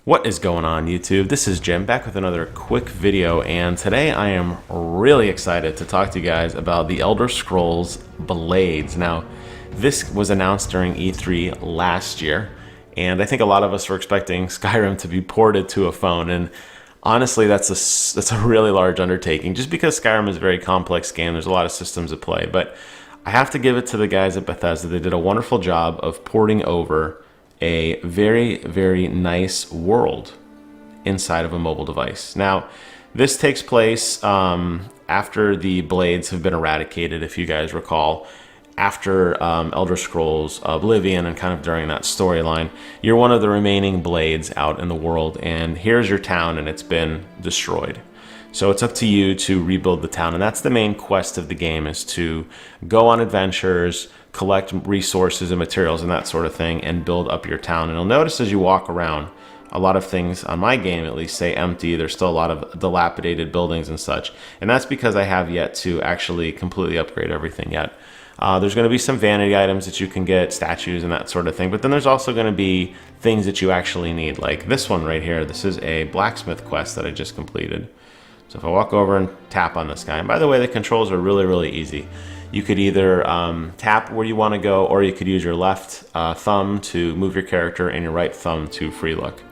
What is going on, YouTube? This is Jim back with another quick video, and today I am really excited to talk to you guys about the Elder Scrolls Blades. Now, this was announced during E3 last year, and I think a lot of us were expecting Skyrim to be ported to a phone, and honestly, that's a really large undertaking, just because Skyrim is a very complex game. There's a lot of systems at play, but I have to give it to the guys at Bethesda. They did a wonderful job of porting over a very, very nice world inside of a mobile device. Now, this takes place after the Blades have been eradicated, if you guys recall. After Elder Scrolls Oblivion and kind of during that storyline, you're one of the remaining Blades out in the world, and here's your town, and it's been destroyed. So it's up to you to rebuild the town, and that's the main quest of the game, is to go on adventures, collect resources and materials and that sort of thing, and build up your town. And you'll notice as you walk around, a lot of things on my game at least say empty. There's still a lot of dilapidated buildings and such, and that's because I have yet to actually completely upgrade everything yet. There's going to be some vanity items that you can get, statues and that sort of thing, but then there's also going to be things that you actually need, like this one right here. This is a blacksmith quest that I just completed. So if I walk over and tap on this guy, and by the way, the controls are really, really easy. You could either tap where you want to go, or you could use your left thumb to move your character and your right thumb to free look.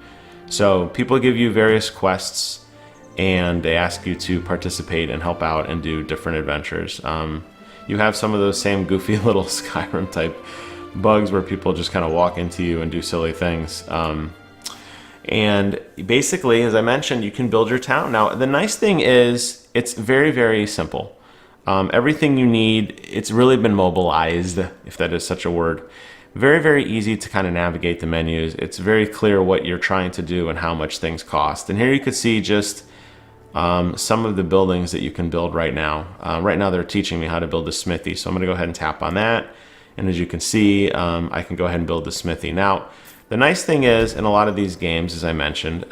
So people give you various quests, and they ask you to participate and help out and do different adventures. You have some of those same goofy little Skyrim type bugs where people just kind of walk into you and do silly things. And basically, as I mentioned, you can build your town. Now, the nice thing is it's very, very simple. Everything you need, it's really been mobilized, if that is such a word. Very, very easy to kind of navigate the menus. It's very clear what you're trying to do and how much things cost. And here you could see just some of the buildings that you can build right now. Right now they're teaching me how to build a smithy, so I'm going to go ahead and tap on that. And as you can see, I can go ahead and build the smithy. Now, the nice thing is, in a lot of these games, as I mentioned,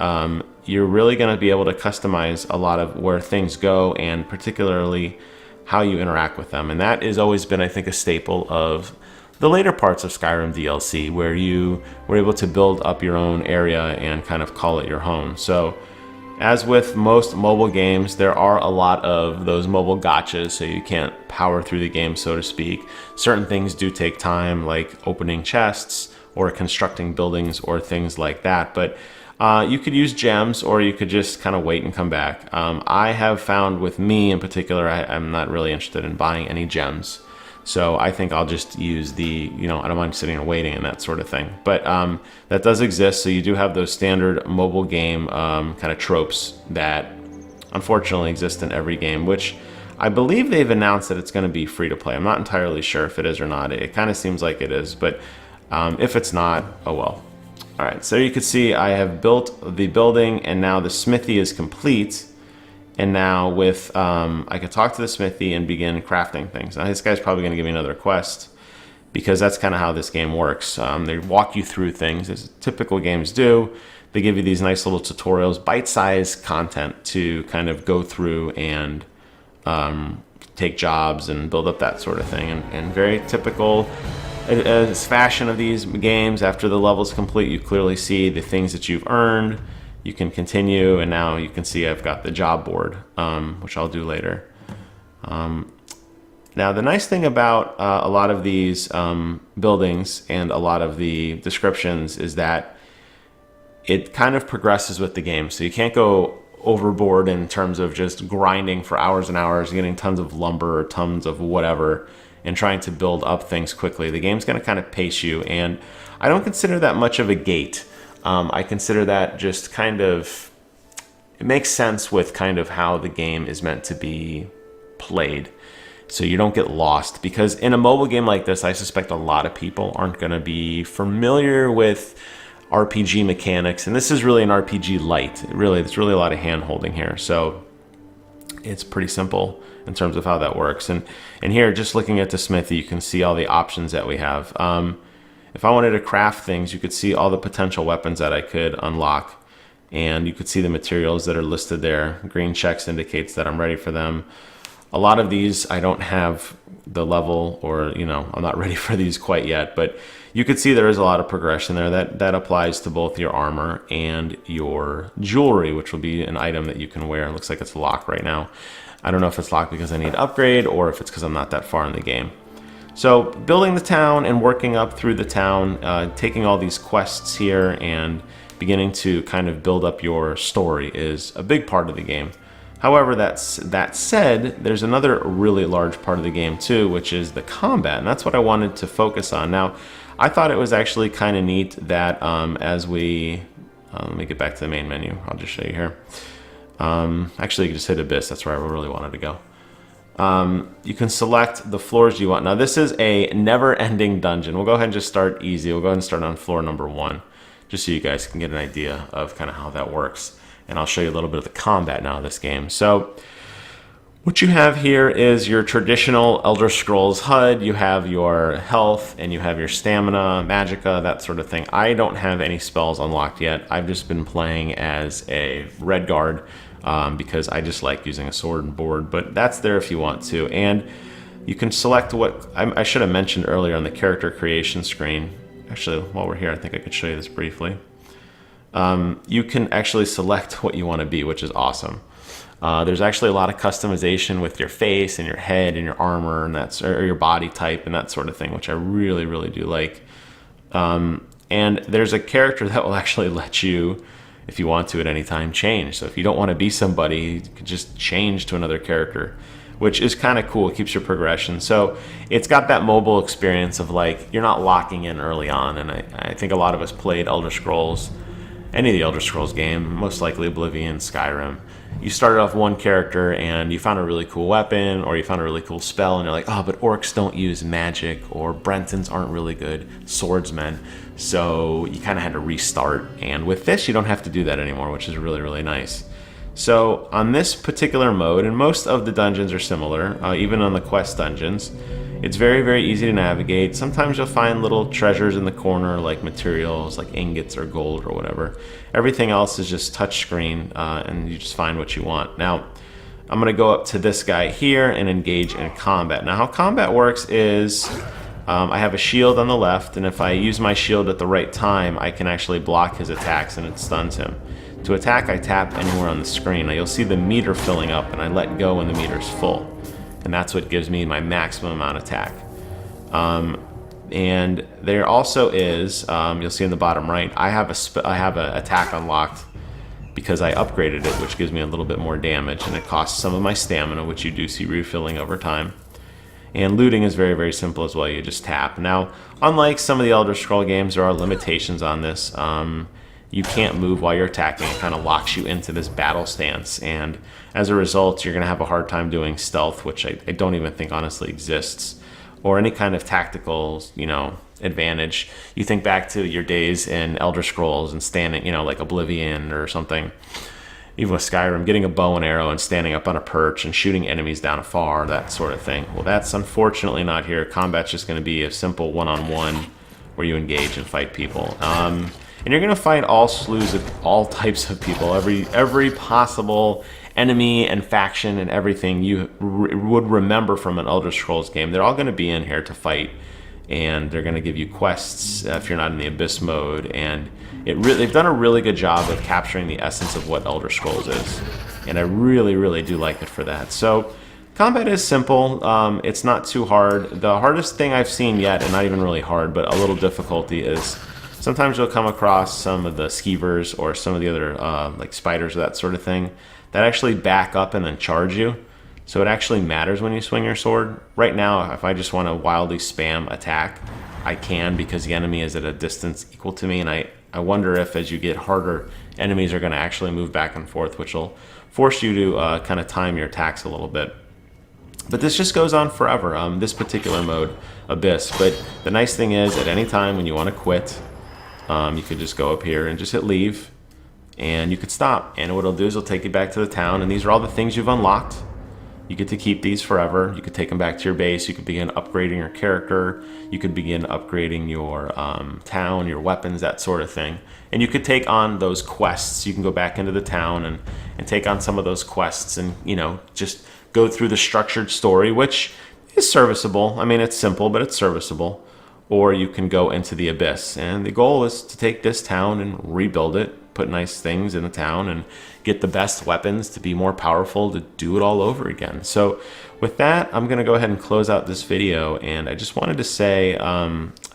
you're really going to be able to customize a lot of where things go, and particularly how you interact with them. And that has always been, I think, a staple of the later parts of Skyrim DLC, where you were able to build up your own area and kind of call it your home. So as with most mobile games, there are a lot of those mobile gotchas, so you can't power through the game, so to speak. Certain things do take time, like opening chests or constructing buildings or things like that. But you could use gems, or you could just kind of wait and come back. I have found with me in particular, I'm not really interested in buying any gems. So I think I'll just use the, I don't mind sitting and waiting and that sort of thing. But that does exist, so you do have those standard mobile game kind of tropes that unfortunately exist in every game, which I believe they've announced that it's going to be free to play. I'm not entirely sure if it is or not. It kind of seems like it is, but if it's not, oh well. All right, so you can see I have built the building, and now the smithy is complete. And now with, I could talk to the smithy and begin crafting things. Now this guy's probably going to give me another quest, because that's kind of how this game works. They walk you through things, as typical games do. They give you these nice little tutorials, bite-sized content to kind of go through and take jobs and build up that sort of thing. And very typical as fashion of these games, after the level's complete, you clearly see the things that you've earned. You can continue, and now you can see I've got the job board, which I'll do later. Now, the nice thing about a lot of these buildings and a lot of the descriptions is that it kind of progresses with the game. So you can't go overboard in terms of just grinding for hours and hours, getting tons of lumber or tons of whatever, and trying to build up things quickly. The game's going to kind of pace you, and I don't consider that much of a gate. I consider that just kind of, it makes sense with kind of how the game is meant to be played, so you don't get lost. Because in a mobile game like this, I suspect a lot of people aren't going to be familiar with RPG mechanics, and this is really an RPG light. There's really a lot of hand holding here, so it's pretty simple in terms of how that works. And here, just looking at the smithy, you can see all the options that we have. If I wanted to craft things, you could see all the potential weapons that I could unlock, and you could see the materials that are listed there. Green checks indicates that I'm ready for them. A lot of these I don't have the level, or I'm not ready for these quite yet, but you could see there is a lot of progression there that applies to both your armor and your jewelry, which will be an item that you can wear. It looks like it's locked right now. I don't know if it's locked because I need to upgrade or if it's because I'm not that far in the game. So building the town and working up through the town, taking all these quests here and beginning to kind of build up your story is a big part of the game. However, that said, there's another really large part of the game too, which is the combat, and that's what I wanted to focus on. Now, I thought it was actually kind of neat that as we, let me get back to the main menu. I'll just show you here. Actually, you can just hit Abyss. That's where I really wanted to go. You can select the floors you want. Now, this is a never-ending dungeon. We'll go ahead and just start easy. We'll go ahead and start on floor number 1, just so you guys can get an idea of kind of how that works. And I'll show you a little bit of the combat now of this game. So what you have here is your traditional Elder Scrolls HUD. You have your health and you have your stamina, magicka, that sort of thing. I don't have any spells unlocked yet. I've just been playing as a red guard because I just like using a sword and board, but that's there if you want to. And you can select what I should have mentioned earlier on the character creation screen. Actually, while we're here, I think I could show you this briefly. You can actually select what you want to be, which is awesome. There's actually a lot of customization with your face and your head and your armor and or your body type and that sort of thing, which I really, really do like. And there's a character that will actually let you, if you want to at any time, change. So if you don't want to be somebody, you can just change to another character, which is kind of cool. It keeps your progression. So it's got that mobile experience of like, you're not locking in early on. And I think a lot of us played Elder Scrolls, any of the Elder Scrolls game, most likely Oblivion, Skyrim. You started off one character and you found a really cool weapon or you found a really cool spell and you're like, oh, but orcs don't use magic, or Brentons aren't really good swordsmen. So you kind of had to restart. And with this, you don't have to do that anymore, which is really, really nice. So on this particular mode, and most of the dungeons are similar, even on the quest dungeons, it's very, very easy to navigate. Sometimes you'll find little treasures in the corner, like materials, like ingots or gold or whatever. Everything else is just touchscreen, and you just find what you want. Now, I'm going to go up to this guy here and engage in combat. Now, how combat works is I have a shield on the left, and if I use my shield at the right time, I can actually block his attacks and it stuns him. To attack, I tap anywhere on the screen. Now, you'll see the meter filling up, and I let go when the meter's full. And that's what gives me my maximum amount of attack. And there also is, you'll see in the bottom right, I have an attack unlocked because I upgraded it, which gives me a little bit more damage, and it costs some of my stamina, which you do see refilling over time. And looting is very, very simple as well. You just tap. Now, unlike some of the Elder Scroll games, there are limitations on this. You can't move while you're attacking. It kind of locks you into this battle stance, and as a result, you're going to have a hard time doing stealth, which I don't even think honestly exists, or any kind of tactical, advantage. You think back to your days in Elder Scrolls and standing, like Oblivion or something, even with Skyrim, getting a bow and arrow and standing up on a perch and shooting enemies down afar, that sort of thing. Well, that's unfortunately not here. Combat's just going to be a simple one-on-one where you engage and fight people. And you're going to fight all slews of all types of people, every possible enemy and faction and everything you would remember from an Elder Scrolls game. They're all going to be in here to fight, and they're going to give you quests if you're not in the Abyss mode. And they've done a really good job of capturing the essence of what Elder Scrolls is, and I really, really do like it for that. So combat is simple. It's not too hard. The hardest thing I've seen yet, and not even really hard, but a little difficulty, is sometimes you'll come across some of the skeevers or some of the other like spiders or that sort of thing that actually back up and then charge you. So it actually matters when you swing your sword. Right now, if I just want to wildly spam attack, I can, because the enemy is at a distance equal to me, and I wonder if as you get harder, enemies are going to actually move back and forth, which will force you to kind of time your attacks a little bit. But this just goes on forever, this particular mode, Abyss. But the nice thing is, at any time when you want to quit, you could just go up here and just hit leave, and you could stop. And what it'll do is it'll take you back to the town, and these are all the things you've unlocked. You get to keep these forever. You could take them back to your base. You could begin upgrading your character. You could begin upgrading your town, your weapons, that sort of thing. And you could take on those quests. You can go back into the town and take on some of those quests and, just go through the structured story, which is serviceable. I mean, it's simple, but it's serviceable. Or you can go into the abyss. And the goal is to take this town and rebuild it, put nice things in the town, and get the best weapons to be more powerful to do it all over again. So with that, I'm going to go ahead and close out this video. And I just wanted to say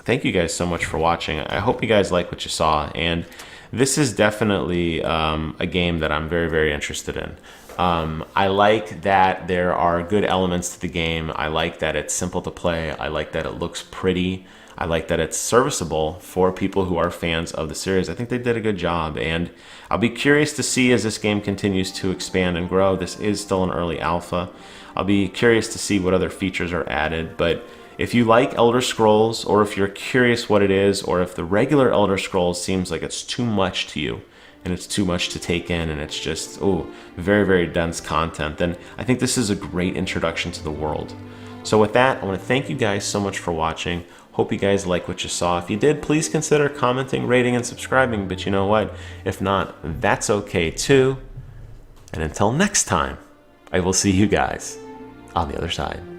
thank you guys so much for watching. I hope you guys like what you saw. And this is definitely a game that I'm very, very interested in. I like that there are good elements to the game. I like that it's simple to play. I like that it looks pretty. I like that it's serviceable for people who are fans of the series. I think they did a good job, and I'll be curious to see as this game continues to expand and grow. This is still an early alpha. I'll be curious to see what other features are added, but if you like Elder Scrolls, or if you're curious what it is, or if the regular Elder Scrolls seems like it's too much to you, and it's too much to take in, and it's just, very, very dense content, then I think this is a great introduction to the world. So with that, I want to thank you guys so much for watching. Hope you guys like what you saw. If you did, please consider commenting, rating, and subscribing, but you know what? If not, that's okay too. And until next time, I will see you guys on the other side.